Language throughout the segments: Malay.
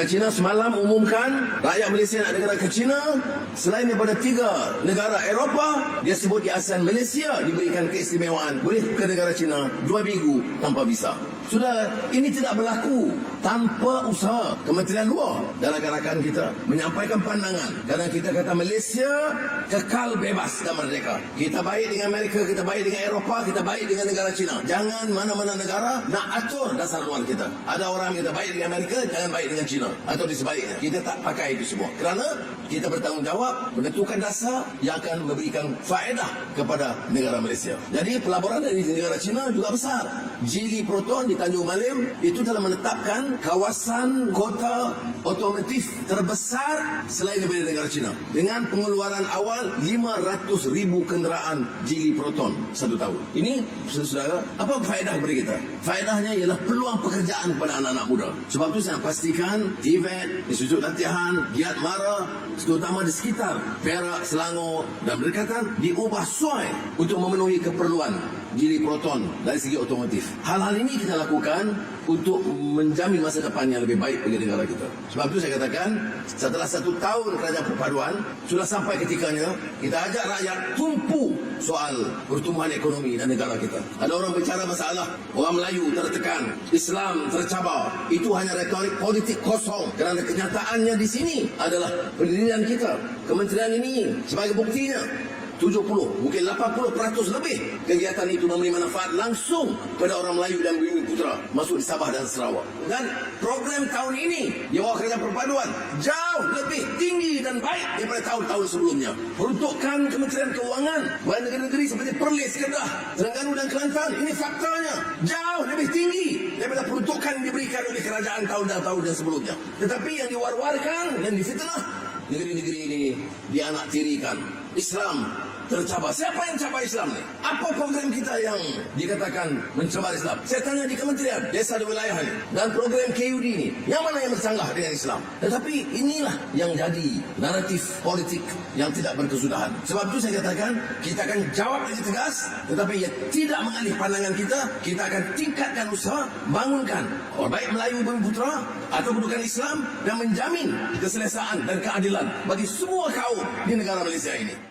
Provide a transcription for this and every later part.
Pihak China semalam umumkan rakyat Malaysia nak negara ke China. Selain daripada 3 negara Eropah, dia sebut di ASEAN Malaysia diberikan keistimewaan boleh ke negara China 2 minggu tanpa visa. Sudah, ini tidak berlaku tanpa usaha Kementerian Luar dan rakan-rakan kita menyampaikan pandangan. Kerana kita kata Malaysia kekal bebas dan merdeka. Kita baik dengan Amerika, kita baik dengan Eropah, kita baik dengan negara China. Jangan mana-mana negara nak atur dasar luar kita. Ada orang kita baik dengan Amerika, jangan baik dengan China. Atau di sebaliknya. Kita tak pakai itu semua. Kerana kita bertanggungjawab menentukan dasar yang akan memberikan faedah kepada negara Malaysia. Jadi pelaburan dari negara China juga besar. Jili Proton di Tanjung Malim itu telah menetapkan kawasan kota otomotif terbesar selain daripada negara China. Dengan pengeluaran awal 500,000 kenderaan Jili Proton 1 tahun. Ini, saudara, apa faedah kepada kita? Faedahnya ialah peluang pekerjaan kepada anak-anak muda. Sebab itu saya pastikan TVET, Institut Latihan, Giat Mara, terutama di sekitar Perak, Selangor dan berdekatan diubah sesuai untuk memenuhi keperluan Jili Proton dari segi otomotif. Hal-hal ini kita lakukan untuk menjamin masa depan yang lebih baik bagi negara kita. Sebab itu saya katakan, setelah 1 tahun kerajaan perpaduan, sudah sampai ketikanya kita ajak rakyat tumpu soal pertumbuhan ekonomi dan negara kita. Ada orang bicara masalah orang Melayu tertekan, Islam tercabar. Itu hanya retorik politik kosong. Kerana kenyataannya di sini adalah pendirian kita. Kementerian ini sebagai buktinya. 70, mungkin 80% lebih kegiatan itu memberi manfaat langsung pada orang Melayu dan Bumi Putra masuk di Sabah dan Sarawak. Dan program tahun ini di bawah kerajaan perpaduan jauh lebih tinggi dan baik daripada tahun-tahun sebelumnya. Peruntukan Kementerian Keuangan pada negeri-negeri seperti Perlis, Kedah, Terengganu dan Kelantan, ini faktanya jauh lebih tinggi daripada peruntukan yang diberikan oleh kerajaan tahun-tahun yang sebelumnya. Tetapi yang diwar-warkan dan difitnah, negeri-negeri ini dianaktirikan. Islam tercabar. Siapa yang cabar Islam ni? Apa program kita yang dikatakan mencabar Islam? Saya tanya di kementerian, desa dan wilayah ni. Dan program KUD ni, yang mana yang bercanggah dengan Islam? Tetapi inilah yang jadi naratif politik yang tidak berkesudahan. Sebab itu saya katakan, kita akan jawab dengan tegas, tetapi ia tidak mengalih pandangan kita. Kita akan tingkatkan usaha, bangunkan orang baik Melayu Bumi Putra atau kedudukan Islam dan menjamin keselesaan dan keadilan bagi semua kaum di negara Malaysia ini.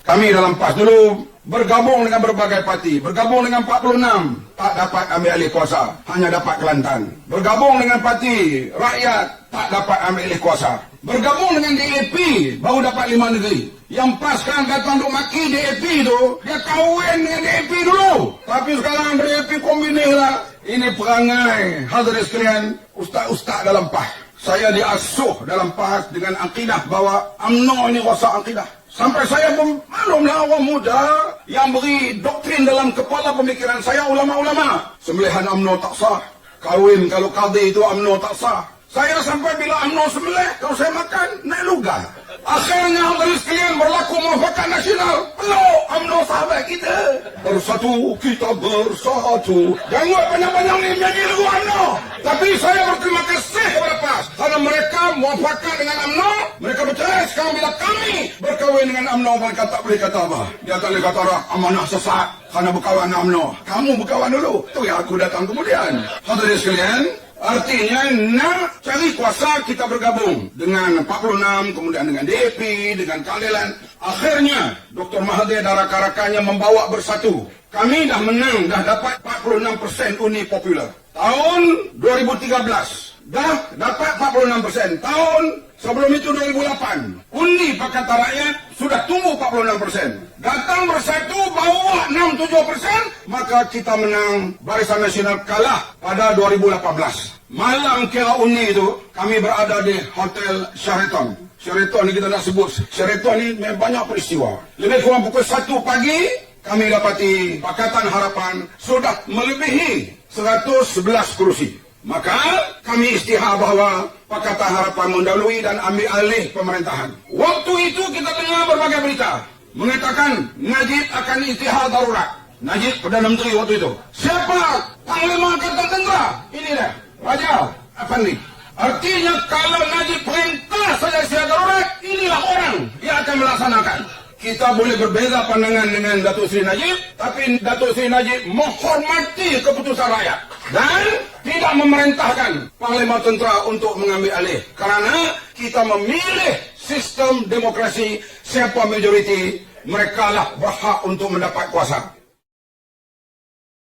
Kami dalam PAS dulu bergabung dengan berbagai parti. Bergabung dengan 46, tak dapat ambil alih kuasa, hanya dapat Kelantan. Bergabung dengan parti rakyat, tak dapat ambil alih kuasa. Bergabung dengan DAP, baru dapat 5 negeri. Yang PAS sekarang datang untuk maki DAP tu, dia kahwin dengan DAP dulu. Tapi sekarang DAP kombinir lah. Ini perangai, hadirin sekalian, ustaz-ustaz dalam PAS. Saya diasuh dalam PAS dengan akidah bahawa UMNO ini rosak akidah. Sampai saya pun maklumlah orang muda yang beri doktrin dalam kepala pemikiran saya, ulama-ulama. Sembelihan UMNO tak sah. Kahwin kalau qadi itu UMNO tak sah. Saya sampai bila UMNO sembelih, kalau saya makan, naik lugar. Akhirnya hadirin sekalian berlaku muafakat nasional. Peluk UMNO sahabat kita. Bersatu, kita bersatu. Jangan buat banyak-banyak ni menjadi lagu UMNO. Tapi saya berterima kasih kepada PAS. Karena mereka muafakat dengan UMNO. Mereka bercerai. Sekarang bila kami berkahwin dengan UMNO, mereka tak boleh kata apa. Dia tak boleh kata amanah sesat kerana berkawan dengan UMNO. Kamu berkawan dulu. Itu yang aku datang kemudian. Hadirin sekalian, artinya nak cari kuasa kita bergabung dengan 46, kemudian dengan DAP, dengan keadilan. Akhirnya Dr. Mahathir dan rakan-rakannya membawa bersatu. Kami dah menang, dah dapat 46% undi popular. Tahun 2013 dah dapat 46%. Tahun sebelum itu 2008 undi Pakatan Rakyat sudah tumbuh 46%. Datang bersatu bawa 6-7%, maka kita menang. Barisan Nasional kalah pada 2018. Malam kira undi itu kami berada di Hotel Sheraton. Sheraton ni kita nak sebut. Sheraton ni banyak peristiwa. Lebih kurang pukul 1 pagi kami dapati Pakatan Harapan sudah melebihi 111 kursi. Maka kami istihar bahawa Pakatan Harapan mendahului dan ambil alih pemerintahan. Waktu itu kita dengar berbagai berita mengatakan Najib akan istihar darurat. Najib Perdana Menteri waktu itu. Siapa? Panglima Angkatan Tentera. Ini dia, Raja Afandi. Artinya kalau Najib perintah saja istihar darurat, inilah orang yang akan melaksanakan. Kita boleh berbeza pandangan dengan Datuk Seri Najib, tapi Datuk Seri Najib menghormati keputusan rakyat dan tidak tidak memerintahkan Panglima Tentera untuk mengambil alih. Kerana kita memilih sistem demokrasi, siapa majoriti, mereka lah berhak untuk mendapat kuasa.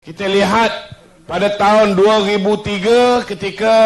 Kita lihat pada tahun 2003 ketika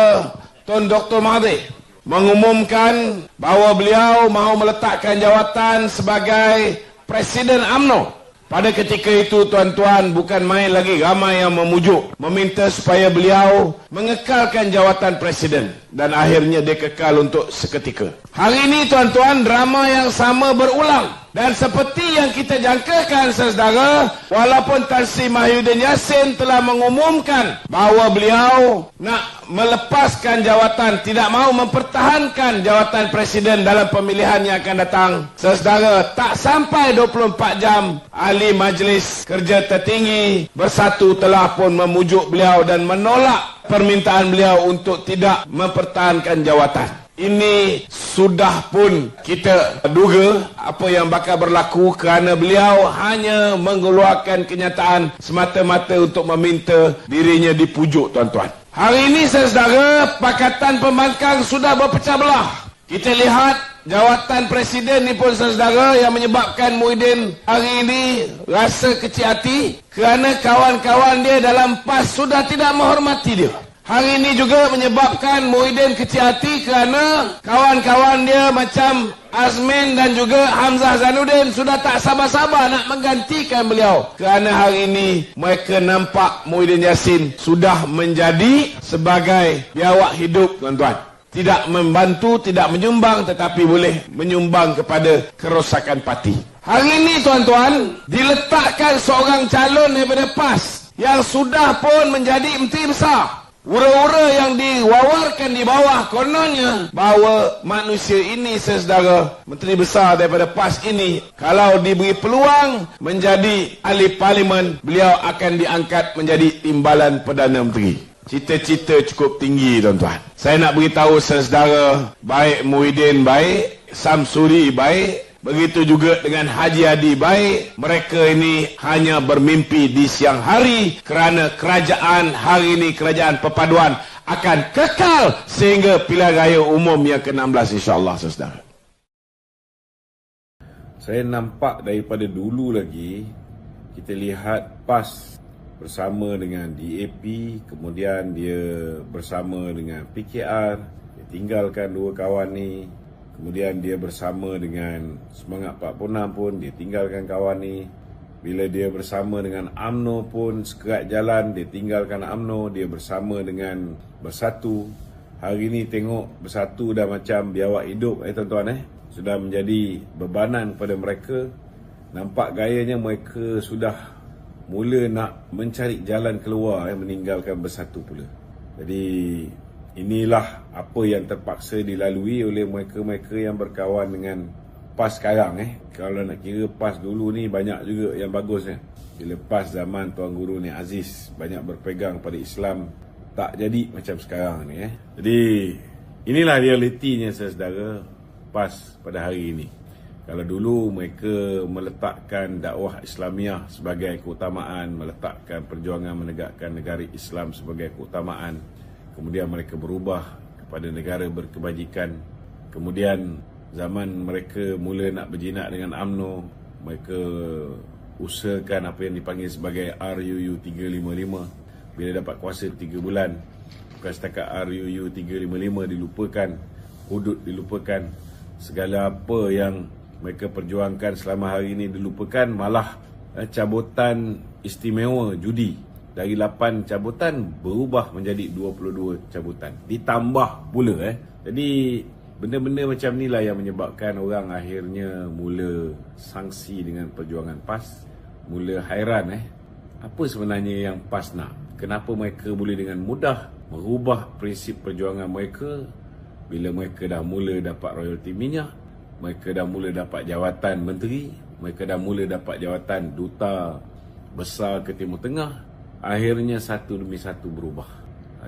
Tun Dr. Mahathir mengumumkan bahawa beliau mahu meletakkan jawatan sebagai Presiden UMNO. Pada ketika itu, tuan-tuan, bukan main lagi, ramai yang memujuk, meminta supaya beliau mengekalkan jawatan Presiden. Dan akhirnya dia kekal untuk seketika. Hari ini, tuan-tuan, drama yang sama berulang. Dan seperti yang kita jangkakan, saudara, walaupun Tan Sri Mahyudin Yassin telah mengumumkan bahawa beliau nak melepaskan jawatan, tidak mahu mempertahankan jawatan Presiden dalam pemilihan yang akan datang. Saudara, tak sampai 24 jam, Ahli Majlis Kerja Tertinggi Bersatu telah pun memujuk beliau dan menolak permintaan beliau untuk tidak mempertahankan jawatan. Ini sudah pun kita duga apa yang bakal berlaku kerana beliau hanya mengeluarkan kenyataan semata-mata untuk meminta dirinya dipujuk, tuan-tuan. Hari ini, saudara, Pakatan Pembangkang sudah berpecah belah. Kita lihat jawatan Presiden ni pun, saudara, yang menyebabkan Muhyiddin hari ini rasa kecil hati kerana kawan-kawan dia dalam PAS sudah tidak menghormati dia. Hari ini juga menyebabkan Muhyiddin kecil hati kerana kawan-kawan dia macam Azmin dan juga Hamzah Zainuddin sudah tak sabar-sabar nak menggantikan beliau. Kerana hari ini mereka nampak Muhyiddin Yassin sudah menjadi sebagai biawak hidup, tuan-tuan. Tidak membantu, tidak menyumbang, tetapi boleh menyumbang kepada kerosakan parti. Hari ini, tuan-tuan, diletakkan seorang calon daripada PAS yang sudah pun menjadi menteri besar. Ura-ura yang diwawarkan di bawah kononnya bahawa manusia ini, saudara, menteri besar daripada PAS ini, kalau diberi peluang menjadi ahli parlimen, beliau akan diangkat menjadi timbalan Perdana Menteri. Cita-cita cukup tinggi, tuan-tuan. Saya nak beritahu saudara, baik Muhyiddin baik, Samsuri baik, begitu juga dengan Haji Hadi baik. Mereka ini hanya bermimpi di siang hari kerana kerajaan hari ini, kerajaan perpaduan, akan kekal sehingga pilihan raya umum yang ke-16, insyaAllah, saudara. Saya nampak daripada dulu lagi, kita lihat PAS bersama dengan DAP, kemudian dia bersama dengan PKR, dia tinggalkan dua kawan ni. Kemudian dia bersama dengan Semangat 46 pun, dia tinggalkan kawan ni. Bila dia bersama dengan UMNO pun, sekerat jalan, dia tinggalkan UMNO. Dia bersama dengan Bersatu. Hari ni tengok Bersatu dah macam biawak hidup, tuan-tuan. Sudah menjadi bebanan kepada mereka. Nampak gayanya mereka sudah mula nak mencari jalan keluar, meninggalkan Bersatu pula. Jadi inilah apa yang terpaksa dilalui oleh mereka-mereka yang berkawan dengan PAS sekarang. Kalau nak kira PAS dulu ni banyak juga yang bagus. Bila PAS zaman Tuan Guru ni Aziz banyak berpegang pada Islam, tak jadi macam sekarang ni. Jadi inilah realitinya, saudara, PAS pada hari ini. Kalau dulu mereka meletakkan dakwah Islamiah sebagai keutamaan, meletakkan perjuangan menegakkan negara Islam sebagai keutamaan, kemudian mereka berubah kepada negara berkebajikan. Kemudian zaman mereka mula nak berjinak dengan UMNO, mereka usahakan apa yang dipanggil sebagai RUU 355. Bila dapat kuasa 3 bulan, bukan setakat RUU 355 dilupakan, hudud dilupakan, segala apa yang mereka perjuangkan selama hari ini dilupakan, malah cabutan istimewa judi dari 8 cabutan berubah menjadi 22 cabutan. Ditambah pula. Jadi benda-benda macam inilah yang menyebabkan orang akhirnya mula sangsi dengan perjuangan PAS. Mula hairan apa sebenarnya yang PAS nak. Kenapa mereka boleh dengan mudah merubah prinsip perjuangan mereka bila mereka dah mula dapat royalti minyak, mereka dah mula dapat jawatan menteri, mereka dah mula dapat jawatan duta besar ke Timur Tengah. Akhirnya satu demi satu berubah.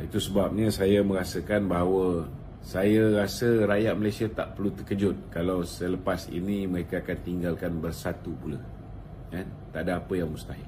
Itu sebabnya saya merasakan bahawa saya rasa rakyat Malaysia tak perlu terkejut kalau selepas ini mereka akan tinggalkan Bersatu pula. Tak ada apa yang mustahil.